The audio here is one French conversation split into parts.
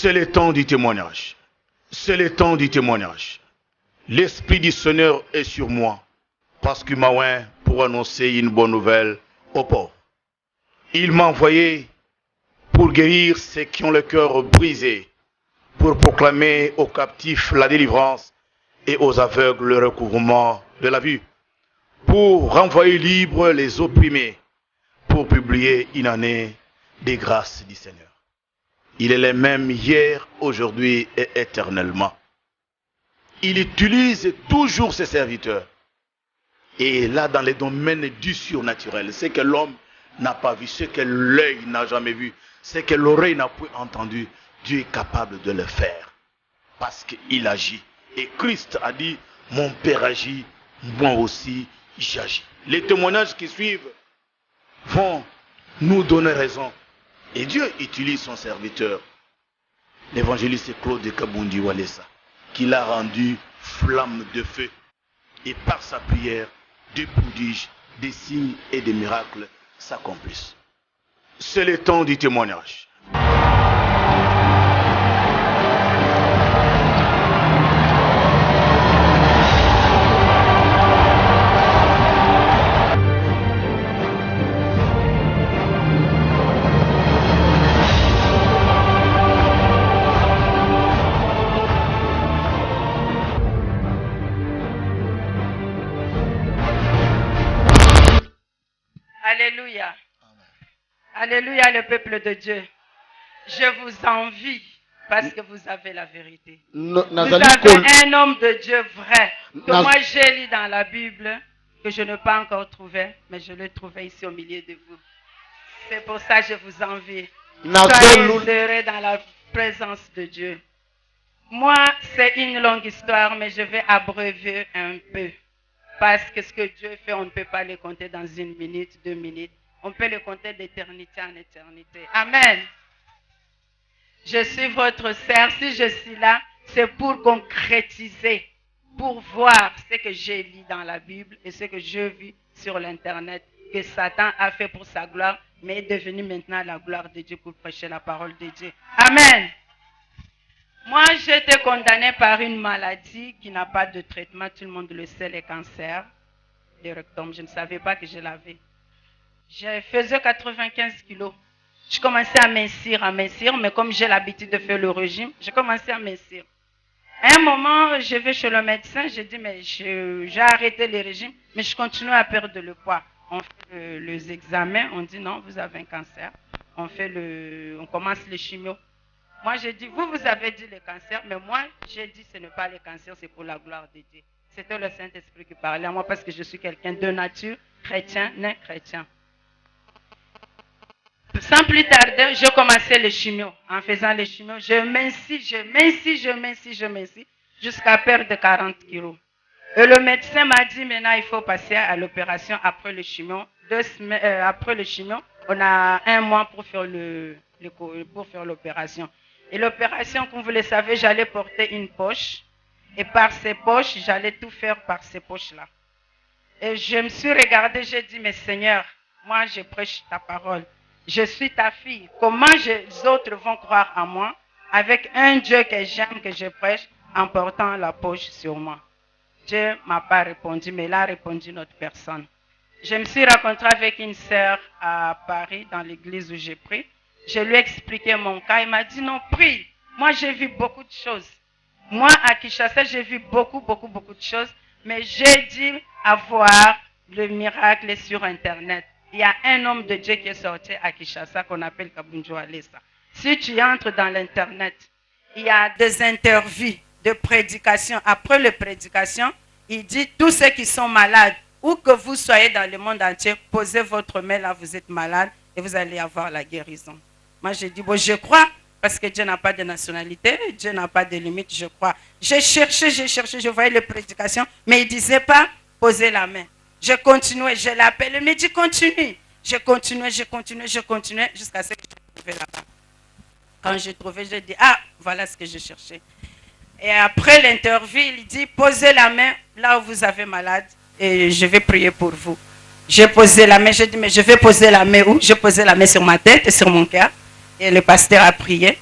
C'est le temps du témoignage. C'est le temps du témoignage. L'Esprit du Seigneur est sur moi, parce qu'il m'a oint pour annoncer une bonne nouvelle aux pauvres. Il m'a envoyé pour guérir ceux qui ont le cœur brisé, pour proclamer aux captifs la délivrance et aux aveugles le recouvrement de la vue, pour renvoyer libres les opprimés, pour publier une année des grâces du Seigneur. Il est le même hier, aujourd'hui et éternellement. Il utilise toujours ses serviteurs. Et là, dans les domaines du surnaturel, ce que l'homme n'a pas vu, ce que l'œil n'a jamais vu, ce que l'oreille n'a point entendu, Dieu est capable de le faire. Parce qu'il agit. Et Christ a dit, mon Père agit, moi aussi j'agis. Les témoignages qui suivent vont nous donner raison. Et Dieu utilise son serviteur, l'évangéliste Claude Kabundi Walesa, qui l'a rendu flamme de feu. Et par sa prière, des prodiges, des signes et des miracles s'accomplissent. C'est le temps du témoignage. Alléluia. Alléluia, le peuple de Dieu. Je vous envie parce que vous avez la vérité. Vous avez un homme de Dieu vrai. Que moi j'ai lu dans la Bible, que je n'ai pas encore trouvé, mais je l'ai trouvé ici au milieu de vous. C'est pour ça que je vous envie. Soyez heureux dans la présence de Dieu. Moi, c'est une longue histoire, mais je vais abreuver un peu. Parce que ce que Dieu fait, on ne peut pas le compter dans 1 minute, 2 minutes. On peut le compter d'éternité en éternité. Amen. Je suis votre sœur. Si je suis là, c'est pour concrétiser, pour voir ce que j'ai lu dans la Bible et ce que j'ai vu sur l'Internet, que Satan a fait pour sa gloire, mais est devenu maintenant la gloire de Dieu pour prêcher la parole de Dieu. Amen. Moi, j'ai été condamnée par une maladie qui n'a pas de traitement. Tout le monde le sait, les cancers, les rectums. Je ne savais pas que je l'avais. Je faisais 95 kilos. Je commençais à mincir, mais comme j'ai l'habitude de faire le régime, j'ai commencé à mincir. À un moment, je vais chez le médecin, j'ai dit, mais j'ai arrêté le régime, mais je continue à perdre le poids. On fait les examens, on dit non, vous avez un cancer. On commence les chimios. Moi, j'ai dit, vous avez dit le cancer, mais moi, j'ai dit, ce n'est pas le cancer, c'est pour la gloire de Dieu. C'était le Saint-Esprit qui parlait à moi parce que je suis quelqu'un de nature, chrétien, né chrétien. Sans plus tarder, j'ai commencé les chimios. En faisant les chimios, je m'insis, jusqu'à perdre 40 kilos. Et le médecin m'a dit, maintenant, il faut passer à l'opération après le chimio. Après le chimio, on a 1 mois pour faire l'opération. Et l'opération, comme vous le savez, j'allais porter une poche. Et par ces poches, j'allais tout faire par ces poches-là. Et je me suis regardée, j'ai dit, mais Seigneur, moi je prêche ta parole. Je suis ta fille. Comment les autres vont croire en moi avec un Dieu que j'aime, que je prêche, en portant la poche sur moi? Dieu ne m'a pas répondu, mais il a répondu notre personne. Je me suis rencontrée avec une sœur à Paris, dans l'église où j'ai pris. Je lui ai expliqué mon cas. Il m'a dit, non, prie. Moi, j'ai vu beaucoup de choses. Moi, à Kinshasa, j'ai vu beaucoup de choses. Mais j'ai dû avoir le miracle sur Internet. Il y a un homme de Dieu qui est sorti à Kinshasa qu'on appelle Kabundi Walesa. Si tu entres dans l'Internet, il y a des interviews de prédication. Après les prédications, il dit, tous ceux qui sont malades, où que vous soyez dans le monde entier, posez votre main là, vous êtes malade et vous allez avoir la guérison. Moi, j'ai dit, bon, je crois, parce que Dieu n'a pas de nationalité, Dieu n'a pas de limite, je crois. J'ai cherché, je voyais les prédications, mais il ne disait pas, posez la main. Je continuais, je l'appelle, il me dit, continue. Je continuais, jusqu'à ce que j'ai trouvé là-bas. Quand j'ai trouvé, j'ai dit, ah, voilà ce que je cherchais. Et après l'interview, il dit, posez la main là où vous avez malade et je vais prier pour vous. J'ai posé la main, j'ai dit, mais je vais poser la main où? J'ai posé la main sur ma tête et sur mon cœur. Et le pasteur a prié.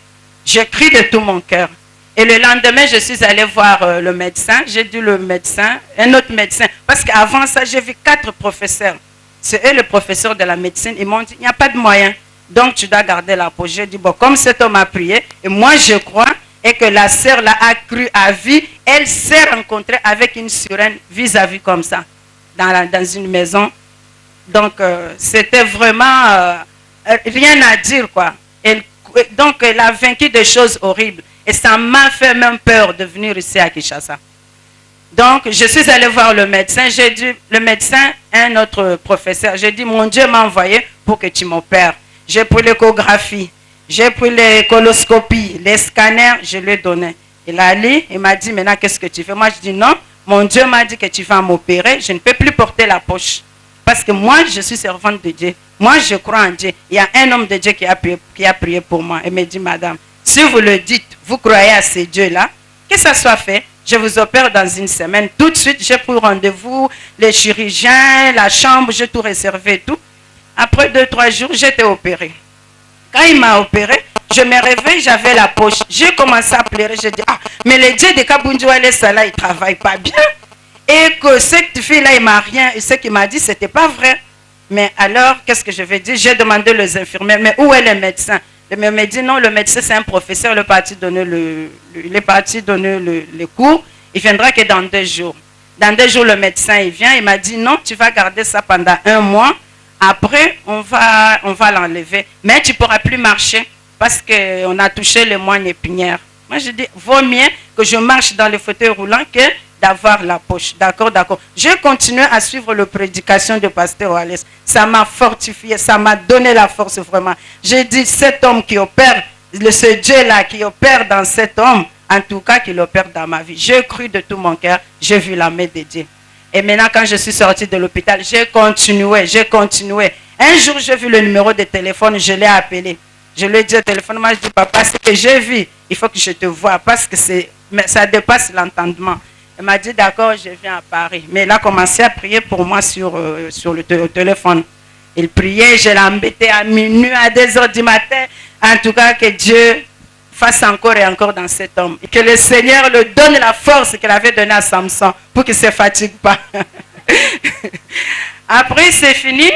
J'ai crié de tout mon cœur. Et le lendemain, je suis allée voir le médecin. J'ai dit le médecin, un autre médecin. Parce qu'avant ça, j'ai vu 4 professeurs. C'est eux les professeurs de la médecine. Ils m'ont dit, il n'y a pas de moyen. Donc, tu dois garder la poche. J'ai dit, bon, comme cet homme a prié, et moi, je crois, et que la sœur là a cru à vie, elle s'est rencontrée avec une sirène vis-à-vis comme ça, dans une maison. Donc, c'était vraiment rien à dire, quoi. Donc, elle a vaincu des choses horribles. Et ça m'a fait même peur de venir ici à Kinshasa. Donc, je suis allée voir le médecin. J'ai dit, le médecin, un autre professeur, j'ai dit, mon Dieu m'a envoyé pour que tu m'opères. J'ai pris l'échographie, j'ai pris les coloscopies, les scanners, je lui ai donné. Il a lu, il m'a dit, maintenant, qu'est-ce que tu fais? Moi, je dis, non, mon Dieu m'a dit que tu vas m'opérer, je ne peux plus porter la poche. Parce que moi, je suis servante de Dieu. Moi, je crois en Dieu. Il y a un homme de Dieu qui a prié pour moi. Il me dit, madame, si vous le dites, vous croyez à ce Dieu-là, que ça soit fait, je vous opère dans une semaine. Tout de suite, j'ai pris rendez-vous, les chirurgiens, la chambre, j'ai tout réservé, tout. Après 2-3 jours, j'étais opérée. Quand il m'a opéré, je me réveille, j'avais la poche. J'ai commencé à pleurer. J'ai dit, ah, mais le Dieu de Kabundouale Salah, il ne travaille pas bien. Et que cette fille-là, il m'a rien. Et ce qu'il m'a dit, ce n'était pas vrai. Mais alors, qu'est-ce que je vais dire? J'ai demandé aux infirmières, mais où est le médecin? Il m'a dit, non, le médecin, c'est un professeur, il est parti donner le cours. Il viendra que dans 2 jours. Dans 2 jours, le médecin, il vient, il m'a dit, non, tu vas garder ça pendant 1 mois. Après, on va l'enlever. Mais tu ne pourras plus marcher parce qu'on a touché les moignes épinières. Moi, je dis, vaut mieux que je marche dans le fauteuil roulant que d'avoir la poche. D'accord, d'accord. J'ai continué à suivre la prédication de Pasteur Wallace. Ça m'a fortifié, ça m'a donné la force vraiment. J'ai dit, cet homme qui opère, ce Dieu-là qui opère dans cet homme, en tout cas, qu'il opère dans ma vie. J'ai cru de tout mon cœur, j'ai vu la main de Dieu. Et maintenant, quand je suis sortie de l'hôpital, j'ai continué. Un jour, j'ai vu le numéro de téléphone, je l'ai appelé. Je lui ai dit au téléphone, moi, je dis, papa, ce que j'ai vu, il faut que je te voie parce que ça dépasse l'entendement. Il m'a dit, d'accord, je viens à Paris. Mais il a commencé à prier pour moi sur le téléphone. Il priait, je l'ai embêté à minuit, à 2 heures du matin. En tout cas, que Dieu fasse encore et encore dans cet homme. Et que le Seigneur lui donne la force qu'il avait donnée à Samson pour qu'il ne se fatigue pas. Après, c'est fini.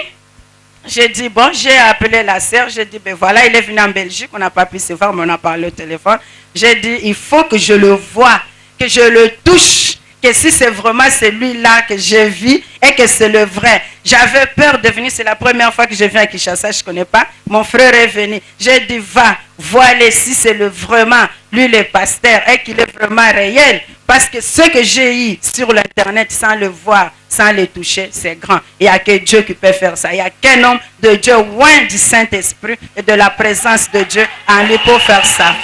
J'ai dit, bon, j'ai appelé la sœur. J'ai dit, ben voilà, il est venu en Belgique. On n'a pas pu se voir, mais on a parlé au téléphone. J'ai dit, il faut que je le voie, que je le touche. Que si c'est vraiment celui-là que j'ai vu et que c'est le vrai. J'avais peur de venir, c'est la première fois que je viens à Kinshasa, je ne connais pas. Mon frère est venu. J'ai dit, va, vois-le si c'est le vraiment, lui le pasteur, et qu'il est vraiment réel. Parce que ce que j'ai eu sur l'internet sans le voir, sans le toucher, c'est grand. Il n'y a que Dieu qui peut faire ça. Il n'y a qu'un homme de Dieu, loin du Saint-Esprit et de la présence de Dieu en lui pour faire ça.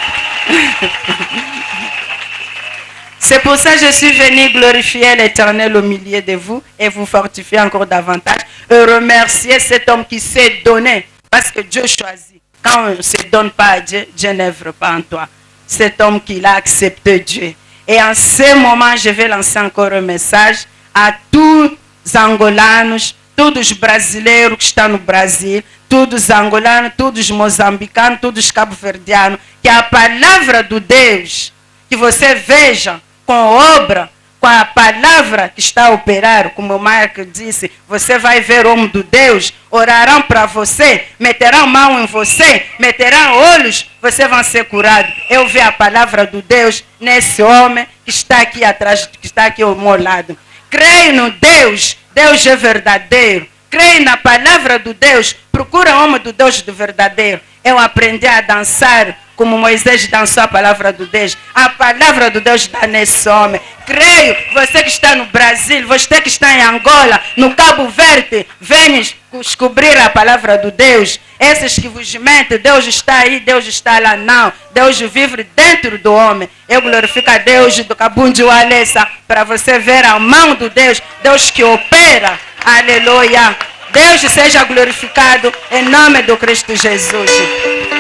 C'est pour ça que je suis venu glorifier l'Éternel au milieu de vous et vous fortifier encore davantage et remercier cet homme qui s'est donné parce que Dieu choisit. Quand on ne se donne pas à Dieu, Dieu n'œuvre pas en toi. Cet homme qui l'a accepté Dieu. Et en ce moment, je vais lancer encore un message à tous les Angolanos, todos os brasileiros que estão no Brasil, todos os angolanos, todos os moçambicanos, todos os cabo-verdianos, que a palavra do Deus, que você veja com obra, com a palavra que está a operar, como o Marco disse, você vai ver o homem do Deus, orarão para você, meterão mão em você, meterão olhos, você vai ser curado. Eu vi a palavra do Deus nesse homem que está aqui atrás, que está aqui ao meu lado. Creio no Deus, Deus é verdadeiro. Creio na palavra do Deus, procura o homem do Deus do verdadeiro. Eu aprendi a dançar como Moisés dançou a palavra do Deus. A palavra do Deus está nesse homem. Creio, você que está no Brasil, você que está em Angola, no Cabo Verde, venha descobrir a palavra do Deus. Esses que vos mentem, Deus está aí, Deus está lá. Não, Deus vive dentro do homem. Eu glorifico a Deus do Kabundouale Salah para você ver a mão do Deus, Deus que opera. Aleluia. Deus seja glorificado em nome do Cristo Jesus.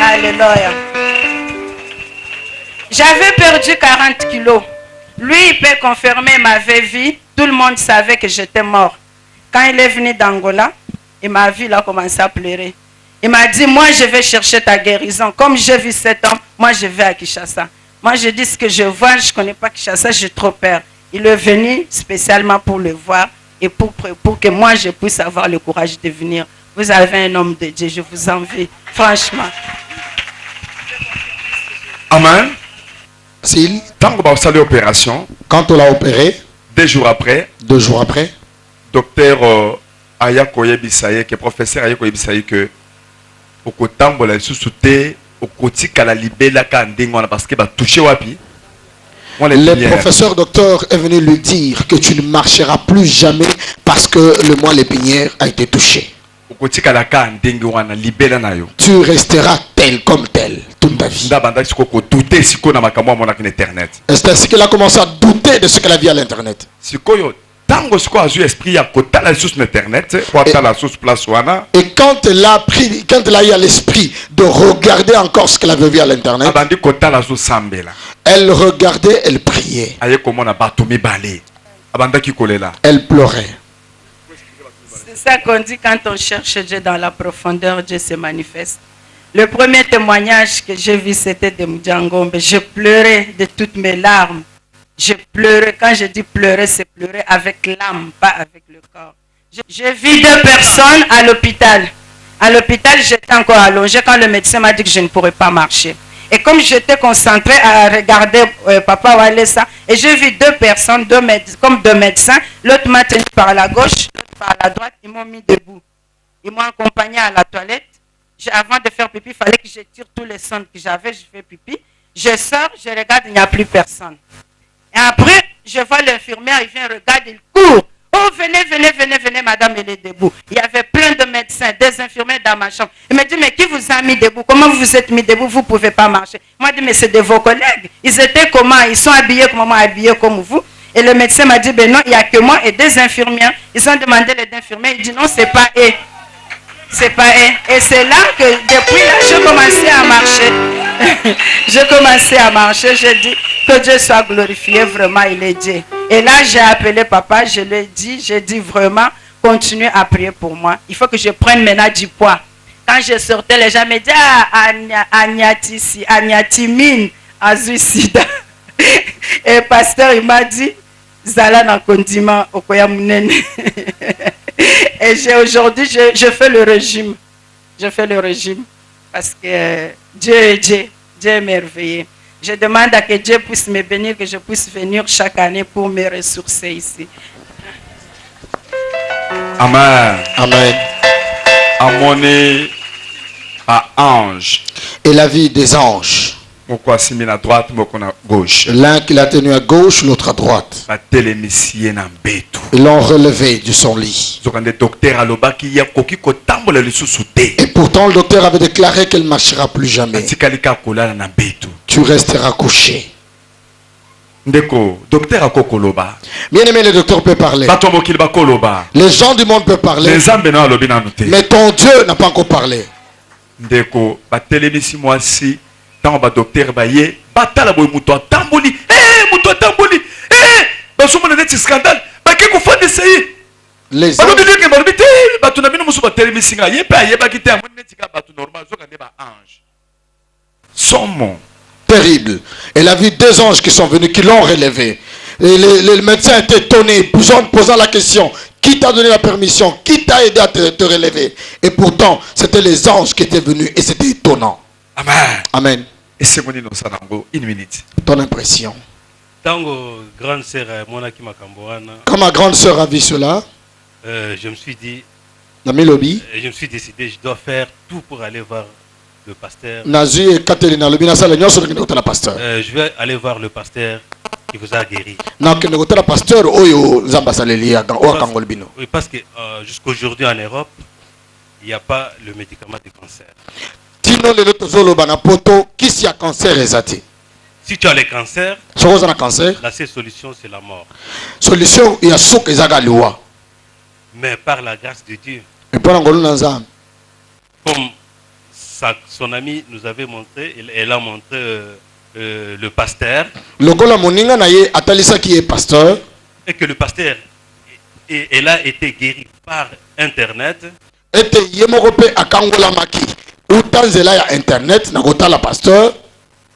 Alléluia. J'avais perdu 40 kilos. Lui, il peut confirmer, m'avait vu. Tout le monde savait que j'étais mort. Quand il est venu d'Angola, il m'a vu, il a commencé à pleurer. Il m'a dit, moi je vais chercher ta guérison. Comme j'ai vu cet homme, moi je vais à Kinshasa. Moi je dis ce que je vois, je ne connais pas Kinshasa, j'ai trop peur. Il est venu spécialement pour le voir et pour que moi je puisse avoir le courage de venir. Vous avez un homme de Dieu, je vous envie, franchement. Amen. Tant qu'on a fait l'opération, quand on l'a opéré, 2 jours après, docteur Ayako Yebisaye, qui est professeur Ayako Yebisaye, que au kotambo la sous-souté, au kotika la libé la kandingo parce qu'il va toucher wapi. Le professeur docteur est venu lui dire que tu ne marcheras plus jamais parce que le moelle épinière a été touché. Tu resteras tel comme tel toute ta vie. Et c'est ainsi qu'il a commencé à douter de ce qu'elle a vu à l'internet. Et quand elle a eu à l'esprit de regarder encore ce qu'elle avait vu à l'internet, elle regardait, elle priait. Elle pleurait. C'est ça qu'on dit quand on cherche Dieu dans la profondeur, Dieu se manifeste. Le premier témoignage que j'ai vu, c'était de Mdjangombe. Je pleurais de toutes mes larmes. Je pleurais. Quand je dis pleurer, c'est pleurer avec l'âme, pas avec le corps. J'ai vu 2 personnes à l'hôpital. À l'hôpital, j'étais encore allongée quand le médecin m'a dit que je ne pourrais pas marcher. Et comme j'étais concentrée à regarder Papa Walesa, et j'ai vu 2 personnes, comme 2 médecins, l'autre m'a tenu par la gauche, l'autre par la droite, ils m'ont mis debout. Ils m'ont accompagné à la toilette. Avant de faire pipi, il fallait que je tire tous les sons que j'avais, je fais pipi. Je sors, je regarde, il n'y a plus personne. Et après, je vois l'infirmière, il vient, regarde, il court. Oh, venez, madame, elle est debout. Il y avait plein de médecins, des infirmières dans ma chambre. Il me dit, mais qui vous a mis debout? Comment vous vous êtes mis debout? Vous ne pouvez pas marcher. Moi, je dis, mais c'est de vos collègues. Ils étaient comment? Ils sont habillés comme moi, habillés comme vous. Et le médecin m'a dit, ben non, il n'y a que moi et 2 infirmières. Ils ont demandé les infirmières. Il dit, non, c'est pas eux. C'est pas eux. Et c'est là que, depuis là, j'ai commencé à marcher. J'ai commencé à marcher. J'ai dit, que Dieu soit glorifié, vraiment, il est Dieu. Et là, j'ai appelé papa, je lui ai dit, j'ai dit vraiment, continuez à prier pour moi. Il faut que je prenne maintenant du poids. Quand je sortais, les gens me disaient, Agnatimine, Azuicida. Et le pasteur, il m'a dit, Zala na condiment au Koyamunene. Et aujourd'hui, je fais le régime. Je fais le régime. Parce que Dieu est Dieu. Dieu est merveilleux. Je demande à que Dieu puisse me bénir, que je puisse venir chaque année pour me ressourcer ici. Amen. Amen. Amené à ange. Et la vie des anges. L'un qui l'a tenu à gauche, l'autre à droite. Ils l'ont relevé de son lit. Et pourtant le docteur avait déclaré qu'elle ne marchera plus jamais. Tu resteras couché. Bien aimé, le docteur peut parler. Les gens du monde peuvent parler. Mais ton Dieu n'a pas encore parlé. Tant ba docteur baye batala boy muto tamboli muto tamboli basuma na net scandale ba ke ko fande sey les ba bi ke ba bi te ba tu na bino musu ba telemi singa ye pa ye ba ki te amon net ka ba tu normal zo ka ne ba ange somme terrible. Elle a vu 2 anges qui sont venus, qui l'ont relevé. Et le médecin était étonné, posant la question, qui t'a donné la permission, qui t'a aidé à te relever? Et pourtant, c'était les anges qui étaient venus et c'était étonnant. Amen. Amen. Et c'est mon innocent, 1 minute. Ton impression. Quand ma grande sœur a vu cela, je me suis dit, je me suis décidé, je dois faire tout pour aller voir le pasteur. Je vais aller voir le pasteur qui vous a guéri. Oui, parce que jusqu'aujourd'hui en Europe, il n'y a pas le médicament du cancer. Si tu as le cancer, la seule solution c'est la mort. Mais par la grâce de Dieu, comme son ami nous avait montré, elle a montré le pasteur, et que le pasteur elle a été guéri par internet. ete yemorope akangola maki utanzela ya internet na kotala pasteur.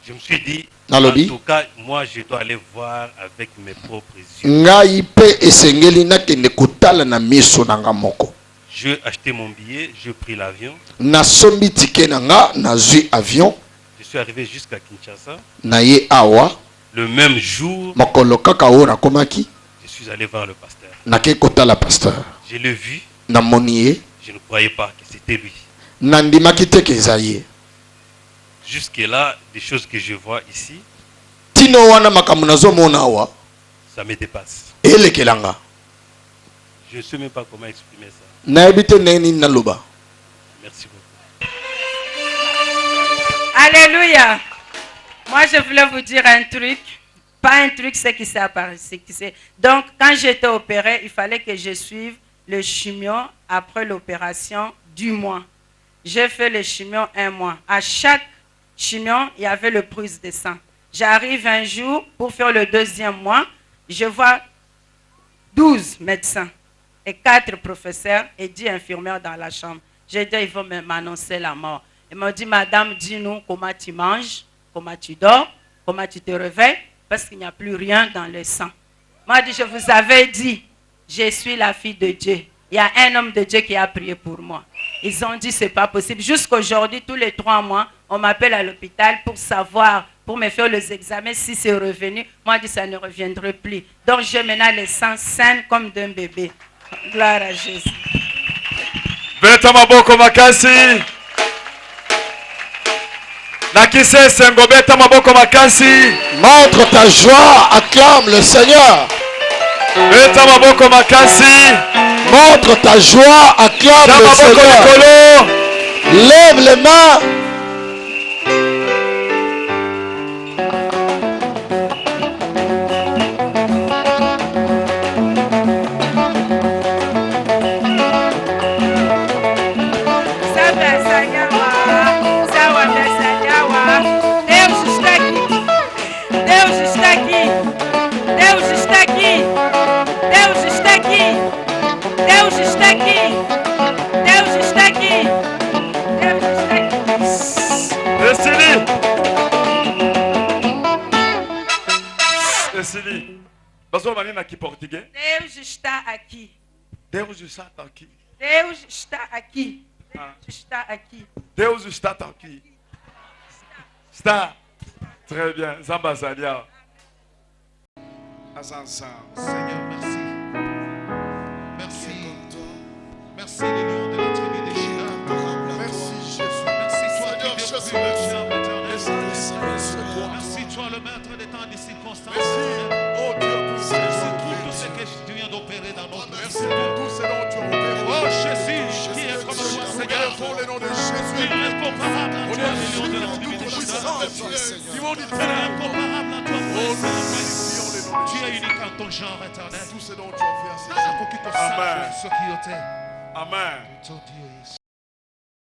Je me suis dit, en tout cas, moi je dois aller voir avec mes propres yeux. Ngai pe esengeli na kende kotala na miso na nga moko. J'ai acheté mon billet, j'ai pris l'avion. Na sombi ticket na nga na zui avion. Je suis arrivé jusqu'à Kinshasa. Na ye awa. Le même jour. Mokolo kaka o na komaki. Je suis allé voir le pasteur. Na ke kotala pasteur. Je l'ai vu. Na moniye. Je ne croyais pas que c'était lui. Nandimaki te ke zaye. Jusque là, des choses que je vois ici. Tino wana makamunazo mona awa. Ça me dépasse. Ele kelanga. Je ne sais même pas comment exprimer ça. Naibite neni naloba. Merci beaucoup. Alléluia. Moi, je voulais vous dire un truc. Pas un truc, c'est qui s'est apparu. Donc, quand j'étais opéré, il fallait que je suive le chimio après l'opération du mois. J'ai fait le chimio 1 mois. À chaque chimio, il y avait le prise de sang. J'arrive un jour pour faire le 2e mois. Je vois 12 médecins et 4 professeurs et 10 infirmières dans la chambre. J'ai dit, ils vont m'annoncer la mort. Ils m'ont dit, madame, dis-nous comment tu manges, comment tu dors, comment tu te réveilles, parce qu'il n'y a plus rien dans le sang. Moi, je vous avais dit, je suis la fille de Dieu. Il y a un homme de Dieu qui a prié pour moi. Ils ont dit, c'est pas possible. Jusqu'aujourd'hui, tous les 3 mois, on m'appelle à l'hôpital pour savoir, pour me faire les examens, si c'est revenu. Moi, je dis, ça ne reviendrait plus. Donc, j'ai maintenant le sang sain comme d'un bébé. Gloire à Jésus. Beta maboko makasi. Nakise sengo beta maboko makasi. Montre ta joie, acclame le Seigneur. Beta maboko makasi. Montre ta joie, acclame le Seigneur. Lève les mains. Deus está aqui. Deus está aqui. Deus está aqui. Deus está aqui. Deus está aqui. Está. Très bien. Zamba Zalia. Seigneur, merci. Merci. Merci les lions de la tribu de Juda. Merci Jésus. Merci toi qui es merci toi le maître des temps et des circonstances. Oh Dieu, merci pour tout ce que tu viens d'opérer dans notre vie. Merci pour tout ce dont tu as opéré. Oh Jésus, qui est comme toi, Seigneur. Le nom de Jésus. Tu es incomparable à toi, les lions de la tribu de Juda. Tu es incomparable à toi, tu es unique en ton genre éternel. Tout ce dont tu as fait. Amen. Amen.